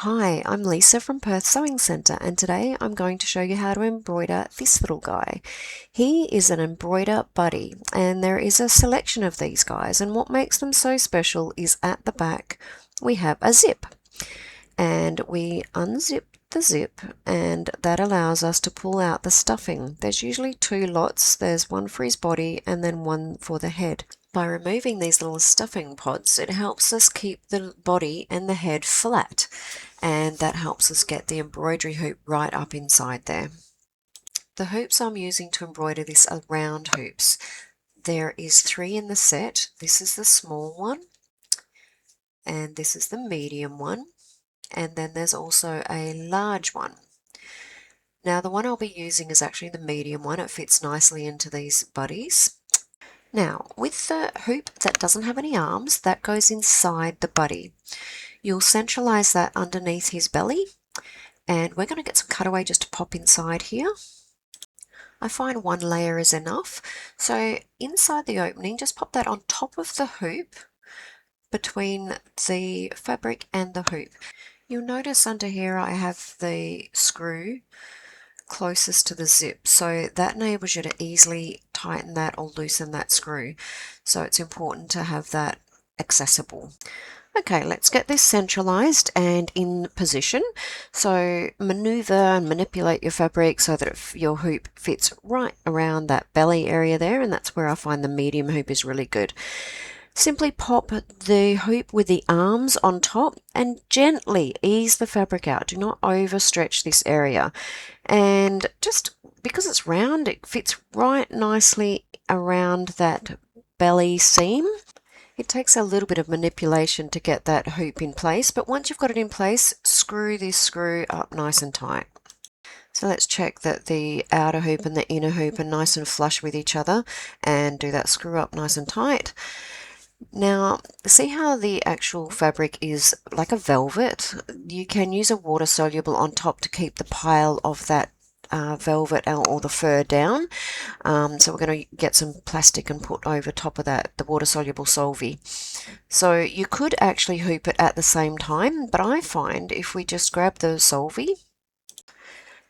Hi, I'm Lisa from Perth Sewing Centre, and today I'm going to show you how to embroider this little guy. He is an Embroider Buddy, and there is a selection of these guys, and what makes them so special is at the back we have a zip, and we unzip the zip, and that allows us to pull out the stuffing. There's usually two lots. There's one for his body and then one for the head. By removing these little stuffing pods, it helps us keep the body and the head flat, and that helps us get the embroidery hoop right up inside there. The hoops I'm using to embroider this are round hoops. There is 3 in the set. This is the small one, and this is the medium one, and then there's also a large one. Now the one I'll be using is actually the medium one. It fits nicely into these buddies. Now with the hoop that doesn't have any arms, that goes inside the buddy. You'll centralise that underneath his belly, and we're going to get some cutaway just to pop inside here. I find 1 layer is enough, so inside the opening just pop that on top of the hoop between the fabric and the hoop. You'll notice under here I have the screw closest to the zip, so that enables you to easily tighten that or loosen that screw, so it's important to have that accessible. Okay, let's get this centralized and in position. So maneuver and manipulate your fabric so that your hoop fits right around that belly area there, and that's where I find the medium hoop is really good. Simply pop the hoop with the arms on top and gently ease the fabric out. Do not overstretch this area. And just because it's round, it fits right nicely around that belly seam. It takes a little bit of manipulation to get that hoop in place, but once you've got it in place, screw this screw up nice and tight. So let's check that the outer hoop and the inner hoop are nice and flush with each other, and do that screw up nice and tight. Now, see how the actual fabric is like a velvet? You can use a water soluble on top to keep the pile of that velvet or the fur down. So we're going to get some plastic and put over top of that the water soluble solvy. So you could actually hoop it at the same time, but I find if we just grab the solvy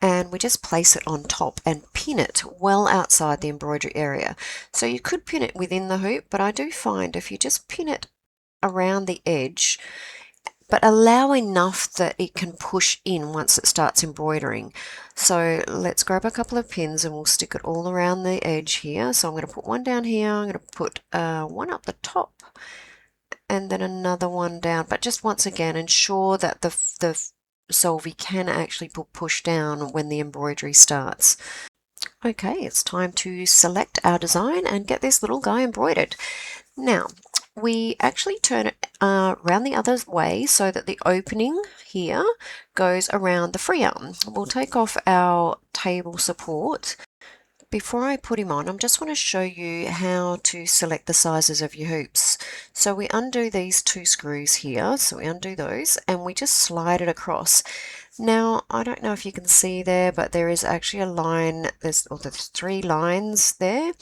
and we just place it on top and pin it well outside the embroidery area. So you could pin it within the hoop, but I do find if you just pin it around the edge, but allow enough that it can push in once it starts embroidering. So let's grab a couple of pins and we'll stick it all around the edge here. So I'm going to put one down here, I'm going to put one up the top, and then another one down, but just once again ensure that the solvy can actually push down when the embroidery starts. Okay, it's time to select our design and get this little guy embroidered. Now, we actually turn it around the other way so that the opening here goes around the free arm. We'll take off our table support. Before I put him on, I just want to show you how to select the sizes of your hoops. So we undo these 2 screws here, so we undo those and we just slide it across. Now, I don't know if you can see there, but there is actually a line, there's 3 lines there.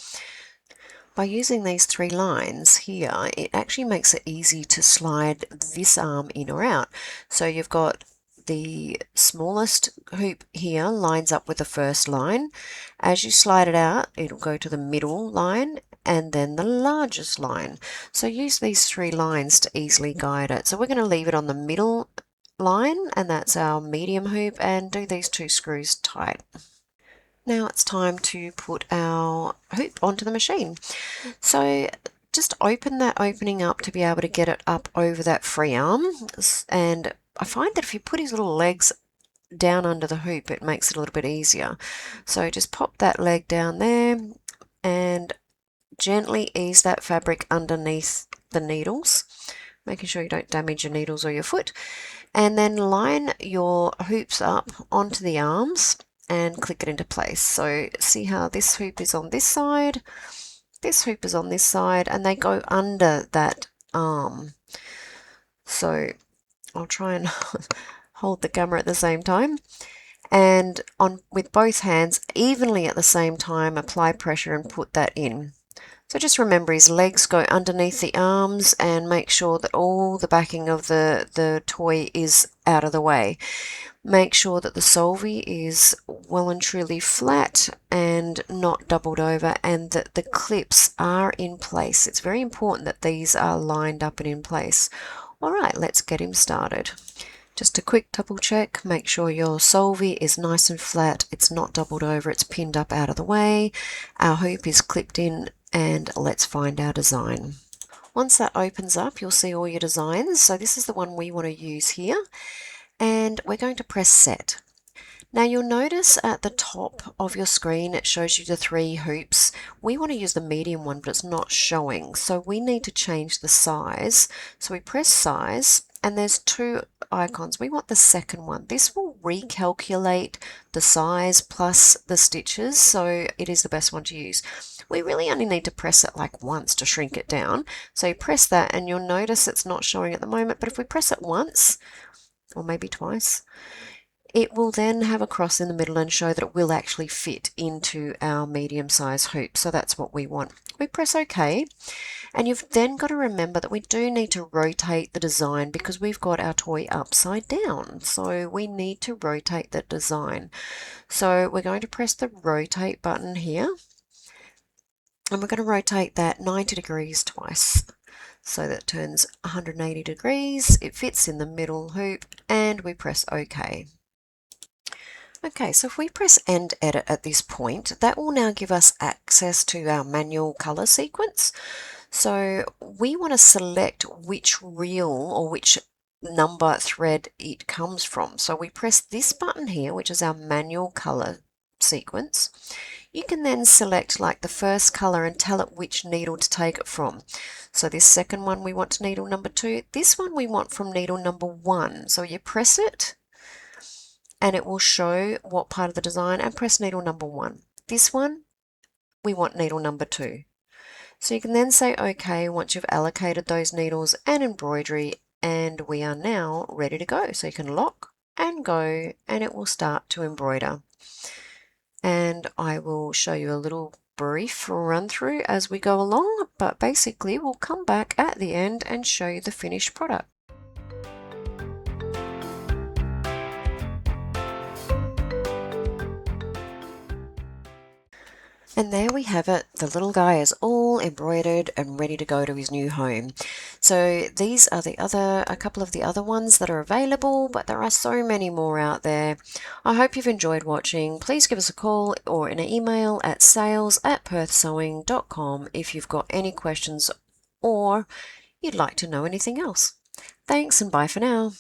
By using these 3 lines here, it actually makes it easy to slide this arm in or out. So you've got the smallest hoop here lines up with the first line. As you slide it out, it'll go to the middle line and then the largest line. So use these 3 lines to easily guide it. So we're going to leave it on the middle line, and that's our medium hoop, and do these 2 screws tight. Now it's time to put our hoop onto the machine. So just open that opening up to be able to get it up over that free arm, and I find that if you put his little legs down under the hoop, it makes it a little bit easier. So just pop that leg down there and gently ease that fabric underneath the needles, making sure you don't damage your needles or your foot, and then line your hoops up onto the arms and click it into place. So see how this hoop is on this side, this hoop is on this side, and they go under that arm. So I'll try and hold the camera at the same time, and with both hands evenly at the same time apply pressure and put that in. So just remember his legs go underneath the arms and make sure that all the backing of the toy is out of the way. Make sure that the solvay is well and truly flat and not doubled over, and that the clips are in place. It's very important that these are lined up and in place. Alright, let's get him started. Just a quick double check, make sure your solvay is nice and flat, it's not doubled over, it's pinned up out of the way, our hoop is clipped in, and let's find our design. Once that opens up, you'll see all your designs. So this is the one we want to use here, and we're going to press set. Now you'll notice at the top of your screen it shows you the 3 hoops. We want to use the medium one, but it's not showing, so we need to change the size. So we press size, and there's 2 icons. We want the second one. This will recalculate the size plus the stitches, so it is the best one to use. We really only need to press it like once to shrink it down. So you press that and you'll notice it's not showing at the moment, but if we press it once, or maybe twice, it will then have a cross in the middle and show that it will actually fit into our medium size hoop. So that's what we want. We press OK, and you've then got to remember that we do need to rotate the design because we've got our toy upside down. So we need to rotate the design. So we're going to press the rotate button here, and we're going to rotate that 90 degrees twice. So that turns 180 degrees, it fits in the middle hoop, and we press OK. Okay, so if we press End Edit at this point, that will now give us access to our manual color sequence. So we want to select which reel or which number thread it comes from. So we press this button here, which is our manual color sequence. You can then select like the first color and tell it which needle to take it from. So this second one we want to needle number 2. This one we want from needle number 1. So you press it, and it will show what part of the design, and press needle number 1. This one, we want needle number 2. So you can then say OK once you've allocated those needles and embroidery, and we are now ready to go. So you can lock and go, and it will start to embroider. And I will show you a little brief run through as we go along, but basically we'll come back at the end and show you the finished product. And there we have it. The little guy is all embroidered and ready to go to his new home. So these are a couple of the other ones that are available, but there are so many more out there. I hope you've enjoyed watching. Please give us a call or an email at sales@perthsewing.com if you've got any questions or you'd like to know anything else. Thanks, and bye for now.